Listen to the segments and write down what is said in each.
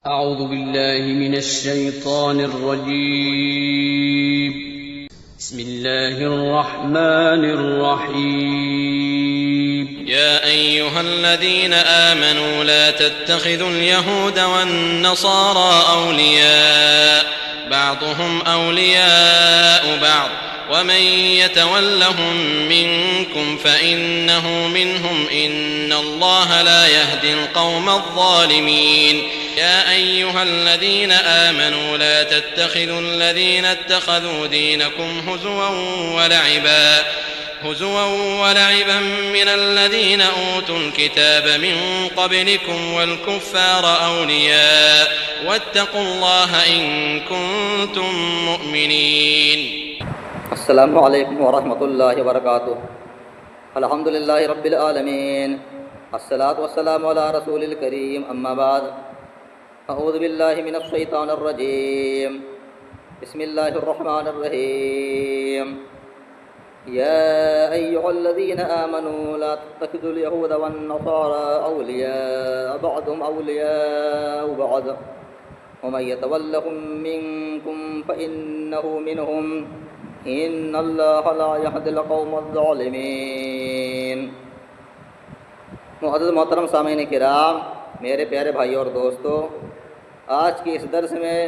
أعوذ بالله من الشيطان الرجيم. بسم الله الرحمن الرحيم. يا أيها الذين آمنوا لا تتخذوا اليهود والنصارى أولياء بعضهم أولياء بعض ومن يتولهم منكم فإنه منهم إن الله لا يهدي القوم الظالمين. يا أيها الذين آمنوا لا تتخذوا الذين اتخذوا دينكم هزوا ولعبا من الذين أوتوا الكتاب من قبلكم والكفار أولياء واتقوا الله إن كنتم مؤمنين. السلام علیکم ورحمۃ اللہ وبرکاتہ. الحمد للہ رب العالمین الصلاۃ والسلام علی رسول الکریم اما بعد. اعوذ باللہ من الشیطان الرجیم. بسم اللہ الرحمن الرحیم. یا ایہا الذین آمنوا لا تتخذوا اليہود والنصارى اولیاء بعضهم اولیاء بعض ومن يتولهم منکم فإنه منهم ان اللہ لا یہدی القوم الظالمین. معزز محترم سامعین کرام، میرے پیارے بھائی اور دوستو، آج کے اس درس میں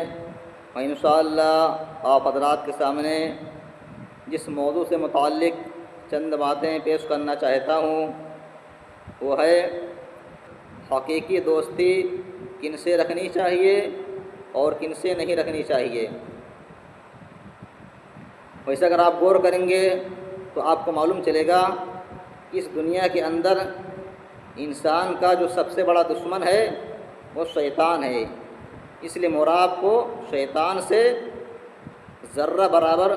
انشاءاللہ آپ حضرات کے سامنے جس موضوع سے متعلق چند باتیں پیش کرنا چاہتا ہوں وہ ہے حقیقی دوستی کن سے رکھنی چاہیے اور کن سے نہیں رکھنی چاہیے. ویسے اگر آپ غور کریں گے تو آپ کو معلوم چلے گا کہ اس دنیا کے اندر انسان کا جو سب سے بڑا دشمن ہے وہ شیطان ہے. اس لیے مراد کو شیطان سے ذرہ برابر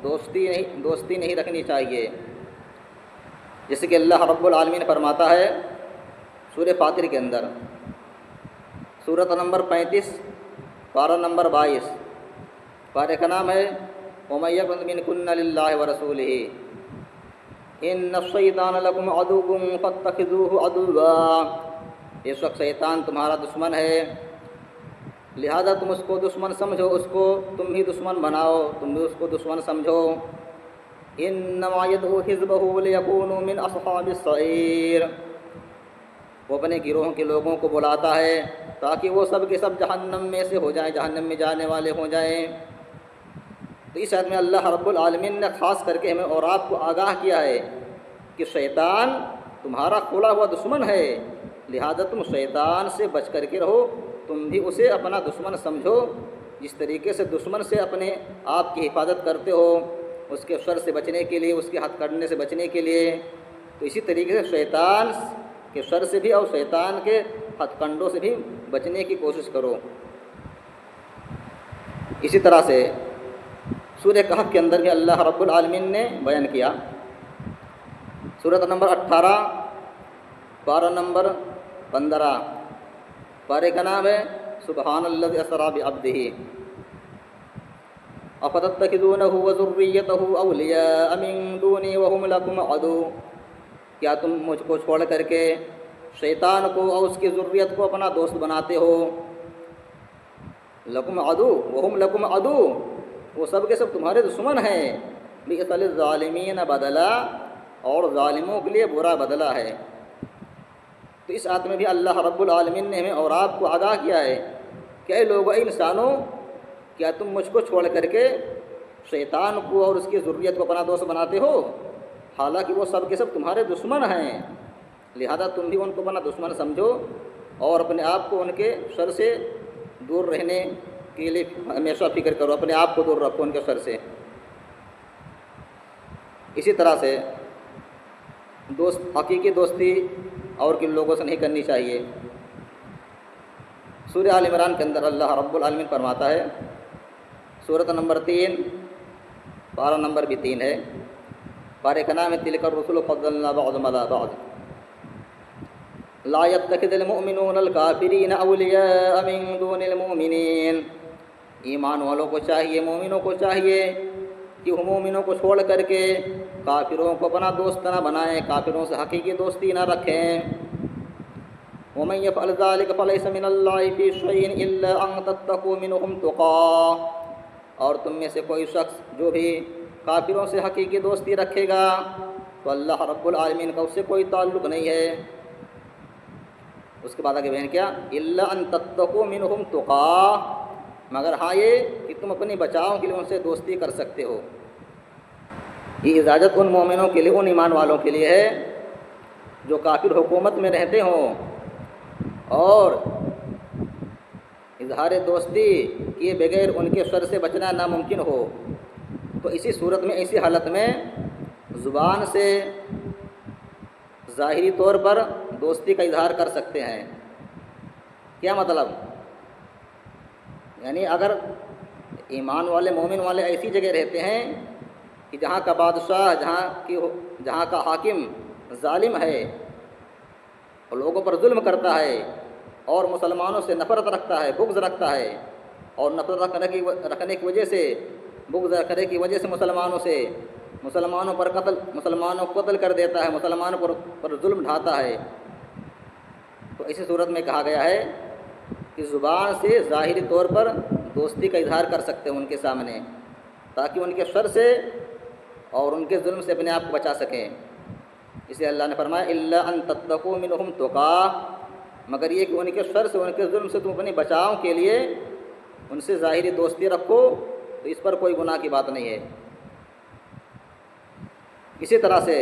دوستی نہیں رکھنی چاہیے. جیسے کہ اللہ رب العالمین فرماتا ہے سورہ فاطر کے اندر، سورۃ نمبر 35 پارہ نمبر 22. پارے کا نام ہے وَمَن يَقْنُتْ مِنكُنَّ لِلَّهِ وَرَسُولِهِ إِنَّ الشَّيْطَانَ لَكُمْ عَدُوٌّ فَاتَّخِذُوهُ عَدُوًّا. بے شک شیطان تمہارا دشمن ہے، لہذا تم اس کو دشمن سمجھو، اس کو تم بھی دشمن بناؤ، تم بھی اس کو دشمن سمجھو. إِنَّمَا يَدْعُو حِزْبَهُ لِيَكُونُوا مِنْ أَصْحَابِ السَّعِيرِ. وہ اپنے گروہ کے لوگوں کو بلاتا ہے تاکہ وہ سب کے سب جہنم میں سے ہو جائیں، جہنم میں جانے والے ہو جائیں. تو اس آیت میں اللہ رب العالمین نے خاص کر کے ہمیں اور آپ کو آگاہ کیا ہے کہ شیطان تمہارا کھولا ہوا دشمن ہے، لہذا تم شیطان سے بچ کر کے رہو، تم بھی اسے اپنا دشمن سمجھو. جس طریقے سے دشمن سے اپنے آپ کی حفاظت کرتے ہو اس کے شر سے بچنے کے لیے، اس کے ہتھ کرنے سے بچنے کے لیے، تو اسی طریقے سے شیطان کے شر سے بھی اور شیطان کے ہتھ کنڈوں سے بھی بچنے کی کوشش کرو. اسی طرح سے سورہ کہف کے اندر بھی اللہ رب العالمین نے بیان کیا. سورۃ نمبر 18 پارہ نمبر 15. پارے کا نام ہے سبحان الذی اسری بعبدہ افتتخذونہ وذریتہ اولیاء من دونی وہم لکم عدو. کیا تم مجھ کو چھوڑ کر کے شیطان کو اور اس کی ذریت کو اپنا دوست بناتے ہو؟ لکم عدو وہم لکم عدو، وہ سب کے سب تمہارے دشمن ہیں. بئس للظالمین بدلا، اور ظالموں کے لیے برا بدلہ ہے. تو اس آیت میں بھی اللہ رب العالمین نے ہمیں اور آپ کو آگاہ کیا ہے کہ اے لوگو، اے انسانوں، کیا تم مجھ کو چھوڑ کر کے شیطان کو اور اس کی ذریت کو اپنا دوست بناتے ہو؟ حالانکہ وہ سب کے سب تمہارے دشمن ہیں، لہذا تم بھی ان کو اپنا دشمن سمجھو اور اپنے آپ کو ان کے شر سے دور رہنے کے لیے ہمیشہ فکر کرو، اپنے آپ کو دور رکھو ان کے شر سے. اسی طرح سے حقیقی دوستی اور کن لوگوں سے نہیں کرنی چاہیے. سورہ آل عمران کے اندر اللہ رب العالمین فرماتا ہے، سورۃ نمبر 3 پارہ نمبر بھی 3 ہے. پارے کا نام ہے تلک الرسل فضلنا بعضهم علی بعض لا يتخذ المؤمنون الکافرین اولیاء من دون المؤمنین. ایمان والوں کو چاہیے، مومنوں کو چاہیے کہ وہ مومنوں کو چھوڑ کر کے کافروں کو اپنا دوست نہ بنائیں، کافروں سے حقیقی دوستی نہ رکھیں. ومن يفعل ذلك فليس من الله في شيء الا ان تتقوا منهم تقاه، اور تم میں سے کوئی شخص جو بھی کافروں سے حقیقی دوستی رکھے گا تو اللہ رب العالمین کا اس سے کوئی تعلق نہیں ہے۔ اس کے بعد آگے بیان کیا، الا ان تتقوا منهم تقاه، مگر ہاں یہ کہ تم اپنی بچاؤ کے لیے ان سے دوستی کر سکتے ہو۔ یہ اجازت ان مومنوں کے لیے، ان ایمان والوں کے لیے ہے جو کافر حکومت میں رہتے ہوں اور اظہار دوستی کیے بغیر ان کے شر سے بچنا ناممکن ہو، تو اسی صورت میں، اسی حالت میں زبان سے ظاہری طور پر دوستی کا اظہار کر سکتے ہیں۔ کیا مطلب؟ یعنی اگر ایمان والے، مومن والے ایسی جگہ رہتے ہیں کہ جہاں کا بادشاہ، جہاں کا حاکم ظالم ہے اور لوگوں پر ظلم کرتا ہے اور مسلمانوں سے نفرت رکھتا ہے، بغض رکھتا ہے، اور نفرت رکھنے کی وجہ سے، بغض رکھنے کی وجہ سے مسلمانوں کو قتل کر دیتا ہے، مسلمانوں پر ظلم ڈھاتا ہے، تو اسی صورت میں کہا گیا ہے کہ زبان سے ظاہری طور پر دوستی کا اظہار کر سکتے ہیں ان کے سامنے، تاکہ ان کے شر سے اور ان کے ظلم سے اپنے آپ کو بچا سکیں۔ اس لیے اللہ نے فرمایا الا ان تتقوا منهم تقاه، مگر یہ کہ ان کے شر سے، ان کے ظلم سے تم اپنے بچاؤ کے لیے ان سے ظاہری دوستی رکھو، تو اس پر کوئی گناہ کی بات نہیں ہے۔ اسی طرح سے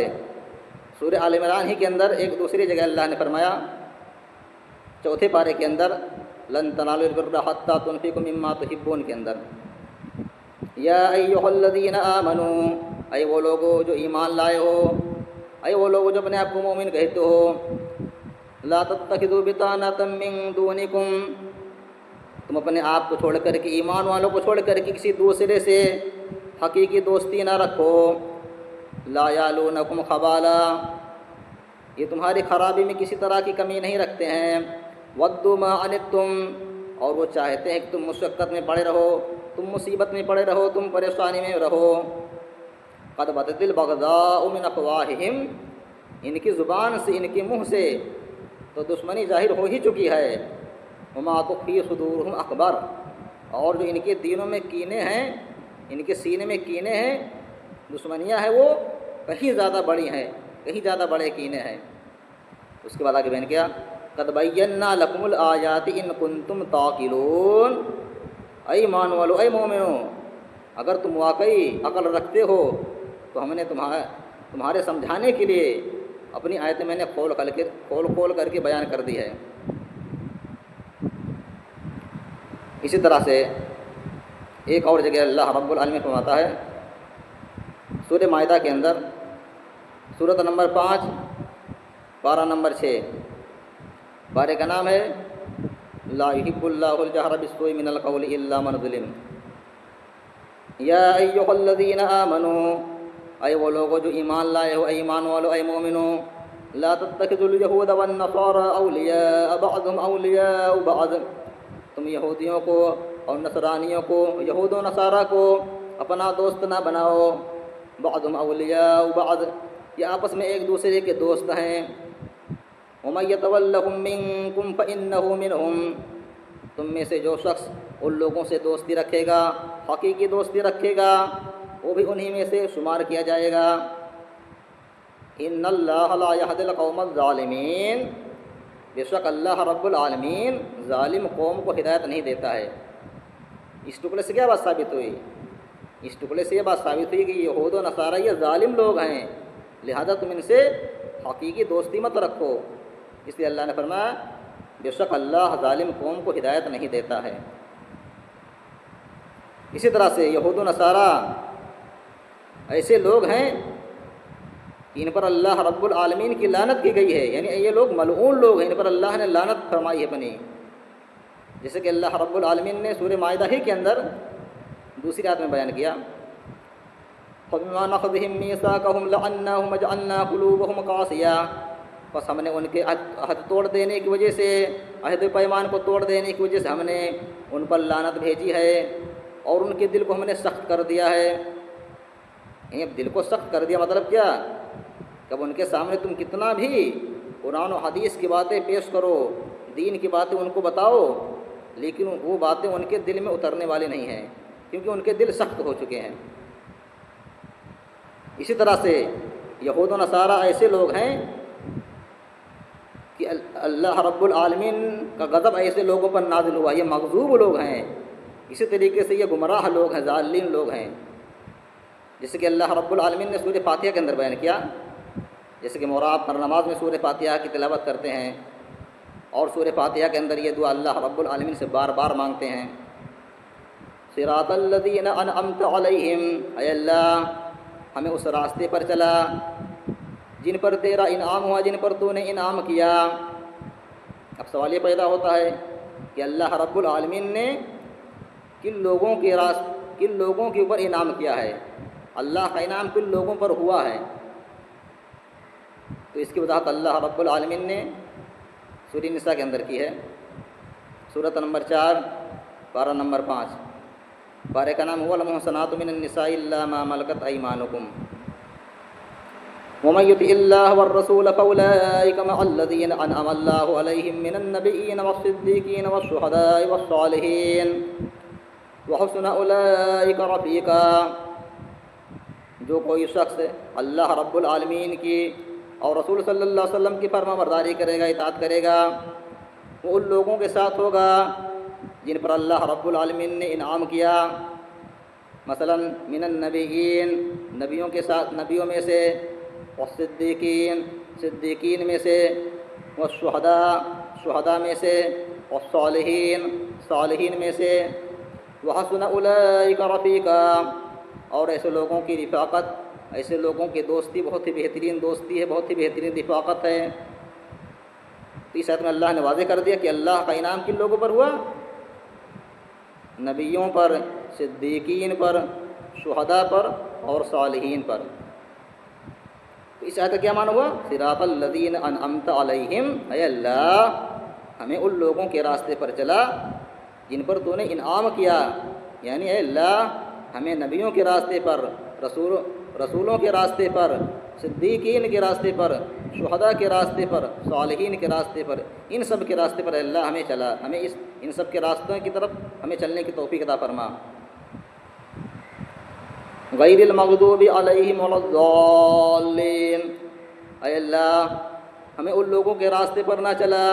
سورہ آل عمران ہی کے اندر ایک دوسری جگہ اللہ نے فرمایا، چوتھے پارے کے اندر، لن تنالوا البر حتى تنفقوا مما تحبون کے اندر، یا ایھا الذین آمنوا، اے وہ لوگو جو ایمان لائے ہو، اے وہ لوگ جو اپنے آپ کو مومن کہتے ہو، لا تتخذوا بطانة من دونکم، تم اپنے آپ کو چھوڑ کر کے، ایمان والوں کو چھوڑ کر کے کسی دوسرے سے حقیقی دوستی نہ رکھو، لا یعلونکم خبالا، یہ تمہاری خرابی میں کسی طرح کی کمی نہیں رکھتے ہیں، ودوا ما عنتم، اور وہ چاہتے ہیں کہ تم مشقت میں پڑے رہو، تم مصیبت میں پڑے رہو، تم پریشانی میں رہو، قد بدت البغضاء من افواہہم، ان کی زبان سے، ان کے منہ سے تو دشمنی ظاہر ہو ہی چکی ہے، وما تخفی صدورہم اکبر، اور جو ان کے دینوں میں کینے ہیں، ان کے سینے میں کینے ہیں، دشمنیاں ہیں، وہ کہیں زیادہ بڑی ہیں، کہیں زیادہ بڑے کینے ہیں۔ اس کے بعد آگے بیان کیا، قد بینا لکم الآیات ان کنتم تعقلون، اے ایمان والو، اے مومنو، اگر تم واقعی عقل رکھتے ہو تو ہم نے تمہارے سمجھانے کے لیے اپنی آیتیں میں نے کھول کر کے بیان کر دی ہے۔ اسی طرح سے ایک اور جگہ اللہ رب العالمین فرماتا ہے سورہ مائدہ کے اندر، سورۃ نمبر 5، پارہ نمبر 6، پارے کا نام ہے لا یحب اللہ الجہر بالسوء من القول الا من ظلم، یا ایھا الذین آمنوا، اے وہ لوگو جو ایمان لائے ہو، اے ایمان والو، اے مومنو، لا تتخذوا اليہود والنصارى اولیاء بعضهم اولیاء بعض، تم یہودیوں کو اور نصرانیوں کو، یہود و نصارہ کو اپنا دوست نہ بناؤ، بعضهم اولیاء بعض، یہ آپس میں ایک دوسرے کے دوست ہیں، ومن یتولہم منکم فانہ منہم، تم میں سے جو شخص ان لوگوں سے دوستی رکھے گا، حقیقی دوستی رکھے گا، وہ بھی انہی میں سے شمار کیا جائے گا۔ ان اللہ لا یہدی القوم الظالمین، بے شک اللہ رب العالمین ظالم قوم کو ہدایت نہیں دیتا ہے۔ اس ٹکڑے سے کیا بات ثابت ہوئی؟ اس ٹکڑے سے یہ بات ثابت ہوئی کہ یہود و نصارہ یہ ظالم لوگ ہیں، لہذا تم ان سے حقیقی دوستی مت رکھو۔ اس لیے اللہ نے فرمایا بے شک اللہ ظالم قوم کو ہدایت نہیں دیتا ہے۔ اسی طرح سے یہود و نصارہ ایسے لوگ ہیں کہ ان پر اللہ رب العالمین کی لعنت کی گئی ہے، یعنی یہ لوگ ملعون لوگ ہیں، ان پر اللہ نے لعنت فرمائی ہے بنی، جیسے کہ اللہ رب العالمین نے سورہ مائدہ ہی کے اندر دوسری آیت میں بیان کیا، فَبِمَا نَقْضِهِم مِّيثَاقَهُمْ لَعَنَّاهُمْ وَجَعَلْنَا قُلُوبَهُمْ قَاسِيَةً، بس ہم نے ان کے عہد توڑ دینے کی وجہ سے، عہد پیمان کو توڑ دینے کی وجہ سے ہم نے ان پر لعنت بھیجی ہے، اور ان کے دل کو ہم نے سخت کر دیا ہے۔ دل کو سخت کر دیا مطلب کیا؟ کہ ان کے سامنے تم کتنا بھی قرآن و حدیث کی باتیں پیش کرو، دین کی باتیں ان کو بتاؤ، لیکن وہ باتیں ان کے دل میں اترنے والی نہیں ہیں، کیونکہ ان کے دل سخت ہو چکے ہیں۔ اسی طرح سے یہود و نصارہ ایسے لوگ ہیں کہ اللہ رب العالمین کا غضب ایسے لوگوں پر نازل ہوا، یہ مغضوب لوگ ہیں۔ اسی طریقے سے یہ گمراہ لوگ ہیں، ضالین لوگ ہیں، جیسے کہ اللہ رب العالمین نے سورہ فاتحہ کے اندر بیان کیا، جیسے کہ آپ ہر نماز میں سورہ فاتحہ کی تلاوت کرتے ہیں اور سورہ فاتحہ کے اندر یہ دعا اللہ رب العالمین سے بار بار مانگتے ہیں، صراط الذین انعمت علیہم، اے اللہ ہمیں اس راستے پر چلا جن پر تیرا انعام ہوا، جن پر تو نے انعام کیا۔ اب سوال یہ پیدا ہوتا ہے کہ اللہ رب العالمین نے کن لوگوں کے اوپر انعام کیا ہے؟ اللہ کا انعام کن لوگوں پر ہوا ہے؟ تو اس کی وضاحت اللہ رب العالمین نے سورہ نساء کے اندر کی ہے، سورۃ نمبر 4 پارہ نمبر 5۔ پارے کا نام ہوا المحصنات من النساء الا ما ملکت ایمانکم ومن یطع اللہ والرسول فاولئک مع الذین انعم اللہ علیہم من النبیین والصدیقین والشہداء والصالحین وحسن اولئک رفیقا۔ جو کوئی شخص اللہ رب العالمین کی اور رسول صلی اللہ علیہ وسلم کی فرما برداری کرے گا، اطاعت کرے گا، وہ ان لوگوں کے ساتھ ہوگا جن پر اللہ رب العالمین نے انعام کیا، مثلا من النبیین، نبیوں کے ساتھ، نبیوں میں سے، والصدیقین، صدیقین میں سے، والشہداء، شہداء میں سے، والصالحین، صالحین میں سے، وحسن اولئک رفیقا، اور ایسے لوگوں کی رفاقت، ایسے لوگوں کی دوستی بہت ہی بہترین دوستی ہے، بہت ہی بہترین رفاقت ہے۔ تو اس آیت میں اللہ نے واضح کر دیا کہ اللہ کا انعام کن لوگوں پر ہوا؟ نبیوں پر، صدیقین پر، شہداء پر اور صالحین پر۔ تو اس آیت کا کیا معنی ہوا؟ صراط الذین انعمت علیہم، اے اللہ ہمیں ان لوگوں کے راستے پر چلا جن پر تو نے انعام کیا، یعنی اے اللہ ہمیں نبیوں کے راستے پر، رسولوں کے راستے پر، صدیقین کے راستے پر، شہداء کے راستے پر، صالحین کے راستے پر، ان سب کے راستے پر اللہ ہمیں چلا، ہمیں ان سب کے راستوں کی طرف ہمیں چلنے کی توفیق عطا فرما۔ غیر المغضوب علیہم ولا الضالین، اے اللہ ہمیں ان لوگوں کے راستے پر نہ چلا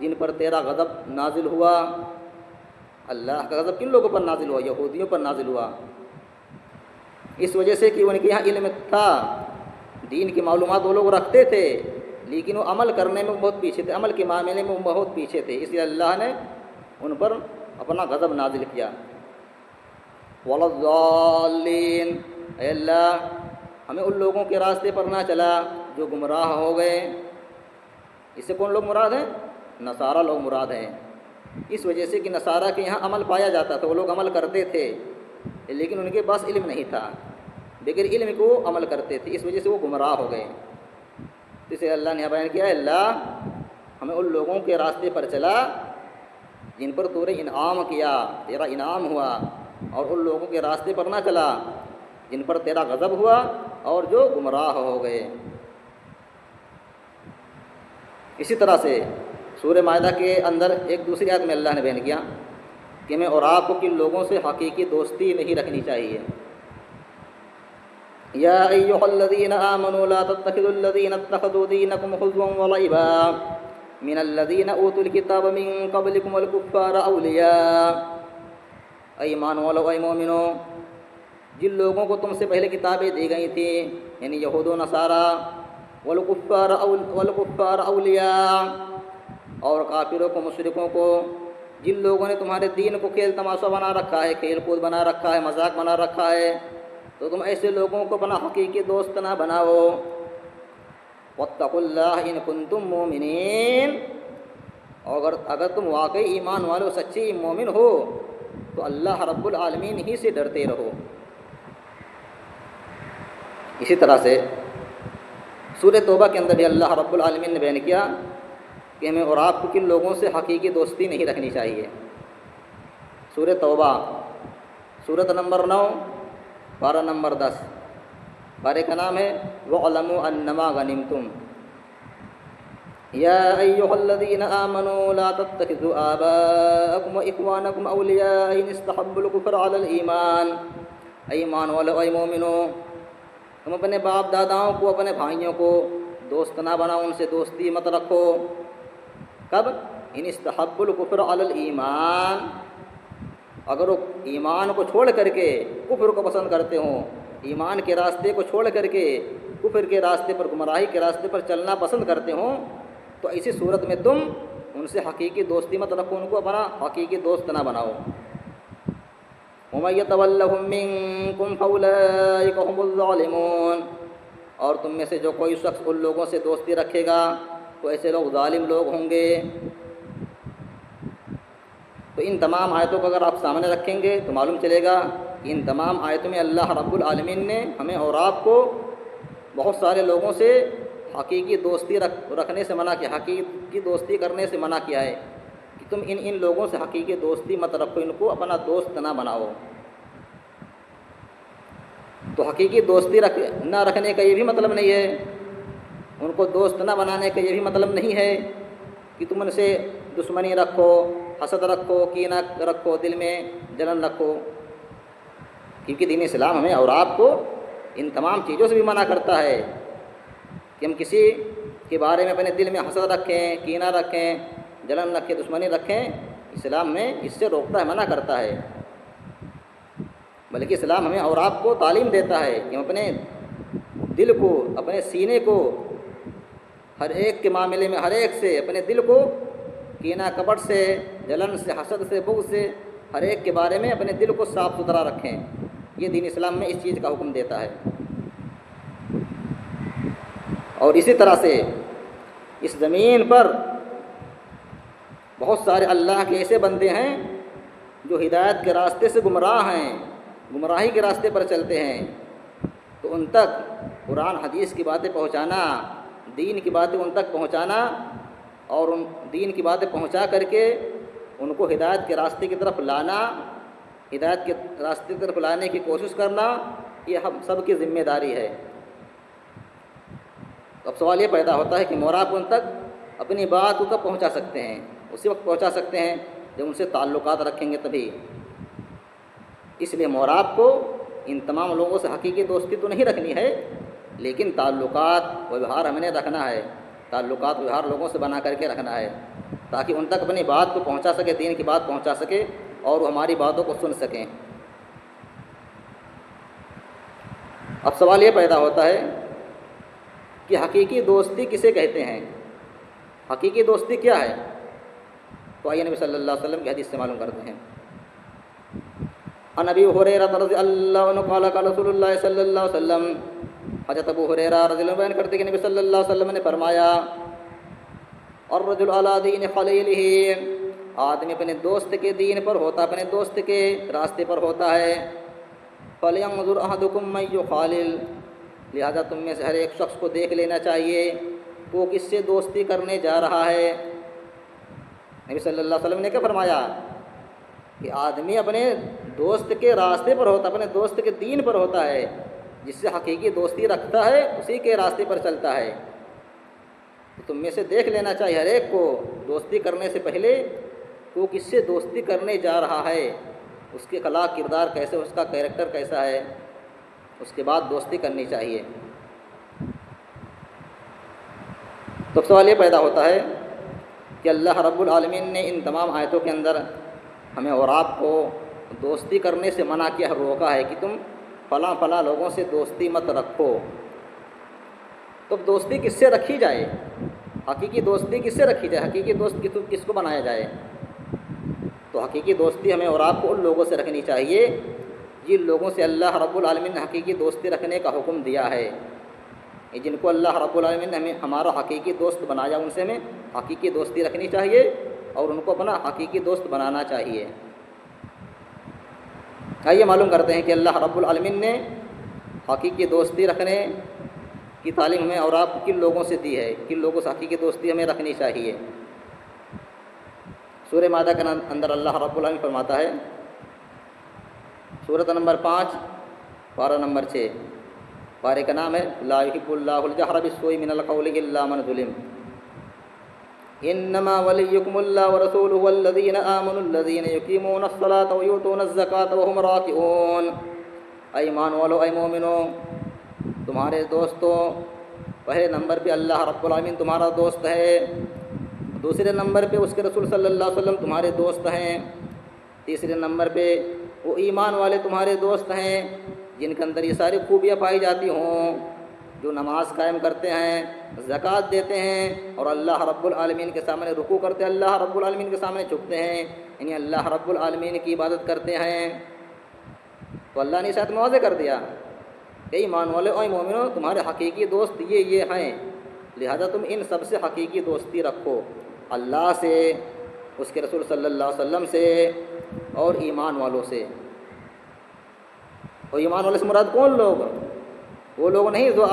جن پر تیرا غضب نازل ہوا۔ اللہ کا غضب کن لوگوں پر نازل ہوا؟ یہودیوں پر نازل ہوا، اس وجہ سے کہ ان کے یہاں علم تھا، دین کی معلومات وہ لوگ رکھتے تھے، لیکن وہ عمل کرنے میں بہت پیچھے تھے، عمل کے معاملے میں وہ بہت پیچھے تھے، اس لیے اللہ نے ان پر اپنا غضب نازل کیا۔ ولا الضالین، اے اللہ ہمیں ان لوگوں کے راستے پر نہ چلا جو گمراہ ہو گئے۔ اس سے کون لوگ مراد ہیں؟ نصارہ لوگ مراد ہیں، اس وجہ سے کہ نصارہ کے یہاں عمل پایا جاتا تھا، وہ لوگ عمل کرتے تھے لیکن ان کے پاس علم نہیں تھا، بغیر علم کو عمل کرتے تھے، اس وجہ سے وہ گمراہ ہو گئے۔ اسے اللہ نے بیان کیا، اللہ ہمیں ان لوگوں کے راستے پر چلا جن پر تو نے انعام کیا، تیرا انعام ہوا، اور ان لوگوں کے راستے پر نہ چلا جن پر تیرا غضب ہوا اور جو گمراہ ہو گئے۔ اسی طرح سے سورہ مائدہ کے اندر ایک دوسری آیت میں اللہ نے بیان کیا کہ میں اور آپ کو کن لوگوں سے حقیقی دوستی نہیں رکھنی چاہیے۔ یا ایھا الذین آمنوا لا تتخذوا الذین اتخذوا دینکم ہزوا ولعبا من الذین اوتوا الکتاب من قبلکم والکفار اولیاء، اے ایمان والو، اے مومنو، جن لوگوں کو تم سے پہلے کتابیں دی گئی تھیں، یعنی یہود و نصارہ، والکفار اولیاء، اور کافروں کو، مشرکوں کو، جن لوگوں نے تمہارے دین کو کھیل تماشا بنا رکھا ہے، کھیل کود بنا رکھا ہے، مذاق بنا رکھا ہے، تو تم ایسے لوگوں کو اپنا حقیقی دوست نہ بناؤ۔ واتقوا اللہ ان کنتم مومنین، اور اگر تم واقعی ایمان والو، سچی مومن ہو تو اللہ رب العالمین ہی سے ڈرتے رہو۔ اسی طرح سے سورہ توبہ کے اندر بھی اللہ رب العالمین نے بیان کیا کہ ہمیں اور آپ کو کن لوگوں سے حقیقی دوستی نہیں رکھنی چاہیے۔ سورہ توبہ، سورۃ نمبر 9 پارہ نمبر 10، پارے کا نام ہے وَاعْلَمُوا أَنَّمَا غَنِمْتُمْ۔ یا ایھا الذین آمنوا لا تتخذوا آباءکم واخوانکم اولیاء ان استحبوا الکفر علی الایمان، اے ایمان والو، اے مومنو، تم اپنے باپ داداؤں کو، اپنے بھائیوں کو دوست نہ بناؤ، ان سے دوستی مت رکھو۔ کب؟ ان استحبوا الکفر علی الایمان، اگر وہ ایمان کو چھوڑ کر کے کفر کو پسند کرتے ہوں، ایمان کے راستے کو چھوڑ کر کے کفر کے راستے پر، گمراہی کے راستے پر چلنا پسند کرتے ہوں، تو ایسی صورت میں تم ان سے حقیقی دوستی مت رکھو، ان کو اپنا حقیقی دوست نہ بناؤ۔ وَمَن يَتَوَلَّهُم مِّنكُمْ فَأُولَٰئِكَ هُمُ الظَّالِمُونَ، اور تم میں سے جو کوئی شخص ان لوگوں سے دوستی رکھے گا تو ایسے لوگ ظالم لوگ ہوں گے۔ تو ان تمام آیتوں کو اگر آپ سامنے رکھیں گے تو معلوم چلے گا کہ ان تمام آیتوں میں اللہ رب العالمین نے ہمیں اور آپ کو بہت سارے لوگوں سے حقیقی دوستی رکھنے سے منع کیا، حقیقی دوستی کرنے سے منع کیا ہے کہ تم ان لوگوں سے حقیقی دوستی مت رکھو، ان کو اپنا دوست نہ بناؤ۔ تو حقیقی دوستی نہ رکھنے کا یہ بھی مطلب نہیں ہے، ان کو دوست نہ بنانے کا یہ بھی مطلب نہیں ہے کہ تم ان سے دشمنی رکھو، حسد رکھو، کینہ رکھو، دل میں جلن رکھو، کیونکہ دین اسلام ہمیں اور آپ کو ان تمام چیزوں سے بھی منع کرتا ہے کہ ہم کسی کے بارے میں اپنے دل میں حسد رکھیں، کینہ رکھیں، جلن رکھیں، دشمنی رکھیں۔ اسلام میں اس سے روکتا ہے، منع کرتا ہے، بلکہ اسلام ہمیں اور آپ کو تعلیم دیتا ہے کہ ہم اپنے دل کو، اپنے سینے کو، ہر ایک کے معاملے میں، ہر ایک سے اپنے دل کو کینہ کپٹ سے، جلن سے، حسد سے، بغض سے، ہر ایک کے بارے میں اپنے دل کو صاف ستھرا رکھیں۔ یہ دین اسلام میں اس چیز کا حکم دیتا ہے۔ اور اسی طرح سے اس زمین پر بہت سارے اللہ کے ایسے بندے ہیں جو ہدایت کے راستے سے گمراہ ہیں، گمراہی کے راستے پر چلتے ہیں، تو ان تک قرآن حدیث کی باتیں پہنچانا، دین کی باتیں ان تک پہنچانا، اور ان دین کی باتیں پہنچا کر کے ان کو ہدایت کے راستے کی طرف لانا، ہدایت کے راستے کی طرف لانے کی کوشش کرنا، یہ ہم سب کی ذمہ داری ہے۔ اب سوال یہ پیدا ہوتا ہے کہ موراب ان تک اپنی بات کو کب پہنچا سکتے ہیں؟ اسی وقت پہنچا سکتے ہیں جب ان سے تعلقات رکھیں گے تبھی۔ اس لیے موراب کو ان تمام لوگوں سے حقیقی دوستی تو نہیں رکھنی ہے، لیکن تعلقات ویوہار ہمیں نے رکھنا ہے، تعلقات ویوہار لوگوں سے بنا کر کے رکھنا ہے، تاکہ ان تک اپنی بات کو پہنچا سکے، دین کی بات پہنچا سکے، اور وہ ہماری باتوں کو سن سکیں۔ اب سوال یہ پیدا ہوتا ہے کہ حقیقی دوستی کسے کہتے ہیں؟ حقیقی دوستی کیا ہے؟ تو آئیے نبی صلی اللہ علیہ وسلم کی حدیث سے معلوم کرتے ہیں۔ عن ابی ہریرہ رضی اللہ عنہ قال قال رسول اللہ صلی اللہ علیہ وسلم، حضرت ابو ہریرہ رضی اللہ عنہ بیان کرتے ہیں کہ نبی صلی اللہ علیہ وسلم نے فرمایا، الرجل علی دین خلیلہ، آدمی اپنے دوست کے دین پر ہوتا ہے، اپنے دوست کے راستے پر ہوتا ہے۔ فلینظر احدکم من یخالل، لہذا تم میں سے ہر ایک شخص کو دیکھ لینا چاہیے وہ کس سے دوستی کرنے جا رہا ہے۔ نبی صلی اللہ علیہ وسلم نے کیا فرمایا کہ آدمی اپنے دوست کے راستے پر ہوتا ہے، اپنے دوست کے دین پر ہوتا ہے، جس سے حقیقی دوستی رکھتا ہے اسی کے راستے پر چلتا ہے۔ تو تم میں سے دیکھ لینا چاہیے ہر ایک کو دوستی کرنے سے پہلے کہ وہ کس سے دوستی کرنے جا رہا ہے، اس کے اخلاق کردار کیسے، اس کا کیریکٹر کیسا ہے، اس کے بعد دوستی کرنی چاہیے۔ تو سوال یہ پیدا ہوتا ہے کہ اللہ رب العالمین نے ان تمام آیتوں کے اندر ہمیں اور آپ کو دوستی کرنے سے منع کیا، روکا ہے کہ تم فلاں فلاں لوگوں سے دوستی مت رکھو۔ تو دوستی کس سے رکھی جائے؟ حقیقی دوستی کس سے رکھی جائے؟ حقیقی دوست کس کو بنایا جائے؟ تو حقیقی دوستی ہمیں اور آپ کو ان لوگوں سے رکھنی چاہیے جن لوگوں سے اللہ رب العالمین نے حقیقی دوستی رکھنے کا حکم دیا ہے، جن کو اللہ رب العالمین نے ہمیں ہمارا حقیقی دوست بنایا، ان سے ہمیں حقیقی دوستی رکھنی چاہیے اور ان کو اپنا حقیقی دوست بنانا چاہیے۔ آئیے معلوم کرتے ہیں کہ اللہ رب العالمین نے حقیقی دوستی رکھنے کی تعلیم ہمیں اور آپ کن لوگوں سے دی ہے، کن لوگوں سے حقیقی دوستی ہمیں رکھنی چاہیے۔ سورہ مائدہ کے اندر اللہ رب العالمین فرماتا ہے، سورۃ نمبر 5 پارہ نمبر 6، پارے کا نام ہے لا یحب اللہ الجہر بالسوء من القول الا من ظلم۔ انما ولیکم اللہ ورسولہ والذین آمنوا الذین یقیمون الصلاۃ ویؤتون الزکاۃ وہم راکعون۔ اے ایمان والو، اے مومنو، تمہارے دوستوں، پہلے نمبر پہ اللہ رب العالمین تمہارا دوست ہے، دوسرے نمبر پہ اس کے رسول صلی اللہ علیہ وسلم تمہارے دوست ہیں، تیسرے نمبر پہ وہ ایمان والے تمہارے دوست ہیں جن کے اندر یہ ساری خوبیاں پائی جاتی ہوں، جو نماز قائم کرتے ہیں، زکوٰۃ دیتے ہیں، اور اللہ رب العالمین کے سامنے رکوع کرتے ہیں، اللہ رب العالمین کے سامنے جھکتے ہیں، یعنی اللہ رب العالمین کی عبادت کرتے ہیں۔ تو اللہ نے ساتھ واضح کر دیا کہ ایمان والے اور مومنوں، تمہارے حقیقی دوست یہ ہیں، لہذا تم ان سب سے حقیقی دوستی رکھو، اللہ سے، اس کے رسول صلی اللہ علیہ وسلم سے، اور ایمان والوں سے۔ اور ایمان والے سے مراد کون لوگ؟ وہ لوگ نہیں جو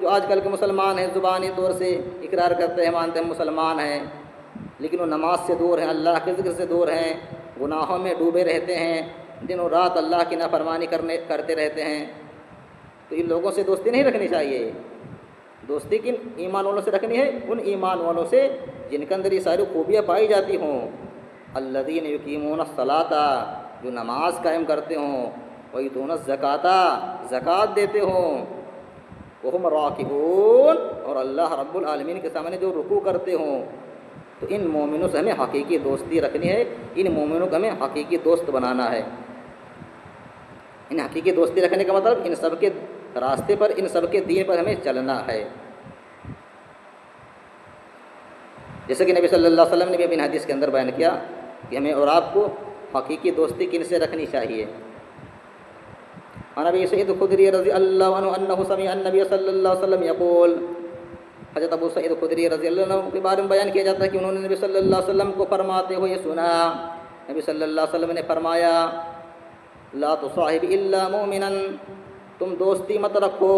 آج کل کے مسلمان ہیں، زبانی طور سے اقرار کرتے ہیں، مانتے ہیں مسلمان ہیں، لیکن وہ نماز سے دور ہیں، اللہ کے ذکر سے دور ہیں، گناہوں میں ڈوبے رہتے ہیں، دن و رات اللہ کی نافرمانی کرتے رہتے ہیں۔ تو ان لوگوں سے دوستی نہیں رکھنی چاہیے۔ دوستی کن ایمان والوں سے رکھنی ہے؟ ان ایمان والوں سے جن کے اندر یہ ساری خوبیاں پائی جاتی ہوں، الذین یقیمون الصلاۃ، جو نماز قائم کرتے ہوں، ویؤتون الزکاۃ، زکوٰۃ دیتے ہوں، وہم راکعون، اور اللہ رب العالمین کے سامنے جو رکوع کرتے ہوں۔ تو ان مومنوں سے ہمیں حقیقی دوستی رکھنی ہے، ان مومنوں کو ہمیں حقیقی دوست بنانا ہے۔ ان حقیقی دوستی رکھنے کا مطلب ان سب کے راستے پر، ان سب کے دین پر ہمیں چلنا ہے۔ جیسے کہ نبی صلی اللہ علیہ وسلم نے بھی اپنی حدیث کے اندر بیان کیا کہ ہمیں اور آپ کو حقیقی دوستی کن سے رکھنی چاہیے۔ عن ابی سعید خدری رضی اللہ عنہ انہ سمع النبی صلی اللہ علیہ وسلم یقول، حضرت ابو سعید خدری رضی اللہ عنہ کے بارے میں بیان کیا جاتا ہے کہ انہوں نے نبی صلی اللہ علیہ وسلم کو فرماتے ہوئے سنا، نبی صلی اللہ علیہ وسلم نے فرمایا، لا تصاحب الا مومنا، تم دوستی مت رکھو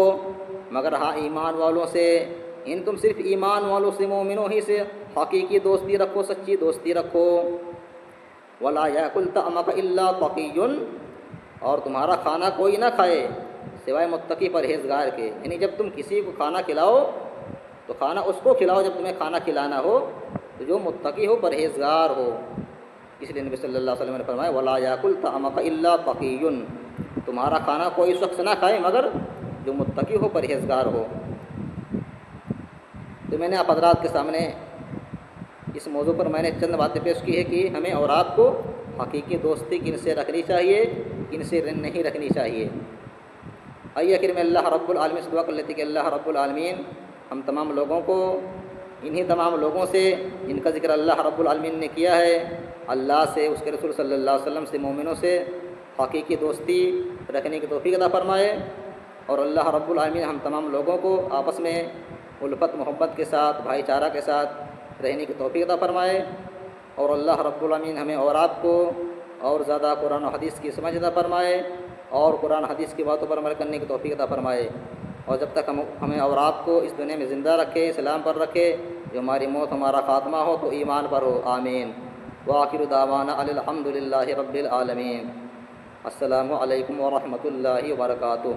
مگر ہاں ایمان والوں سے، ان تم صرف ایمان والوں سے، مومنوں ہی سے حقیقی دوستی رکھو، سچی دوستی رکھو۔ ولا یاکل طعمک الا تقی، اور تمہارا کھانا کوئی نہ کھائے سوائے متقی پرہیزگار کے، یعنی جب تم کسی کو کھانا کھلاؤ تو کھانا اس کو کھلاؤ جب تمہیں کھانا کھلانا ہو تو جو متقی ہو، پرہیزگار ہو۔ اس لیے نبی صلی اللہ علیہ وسلم نے فرمایا، ولا یاکل طعمک الا تقی، تمہارا کھانا کوئی شخص نہ کھائے مگر جو متقی ہو، پرہیزگار ہو۔ تو میں نے آپ حضرات کے سامنے اس موضوع پر میں نے چند باتیں پیش کی ہے کہ ہمیں اور آپ کو حقیقی دوستی کن سے رکھنی چاہیے، کن سے نہیں رکھنی چاہیے۔ آئیے آخر میں اللہ رب العالمین سے دعا کر لیتے کہ اللہ رب العالمین ہم تمام لوگوں کو، انہی تمام لوگوں سے جن کا ذکر اللہ رب العالمین نے کیا ہے، اللہ سے، اس کے رسول صلی اللہ علیہ وسلم سے، مومنوں سے حقیقی دوستی رکھنے کی توفیق عطا فرمائے، اور اللہ رب العالمین ہم تمام لوگوں کو آپس میں الفت محبت کے ساتھ، بھائی چارہ کے ساتھ رہنے کی توفیق عطا فرمائے، اور اللہ رب العالمین ہمیں اور آپ کو اور زیادہ قرآن و حدیث کی سمجھ عطا فرمائے، اور قرآن حدیث کی باتوں پر عمل کرنے کی توفیق عطا فرمائے، اور جب تک ہمیں اور آپ کو اس دنیا میں زندہ رکھے، اسلام پر رکھے، جو ہماری موت ہمارا خاتمہ ہو تو ایمان پر ہو، آمین۔ وآخر دعوانا الحمد للہ رب العالمین۔ السلام علیکم ورحمۃ اللہ وبرکاتہ۔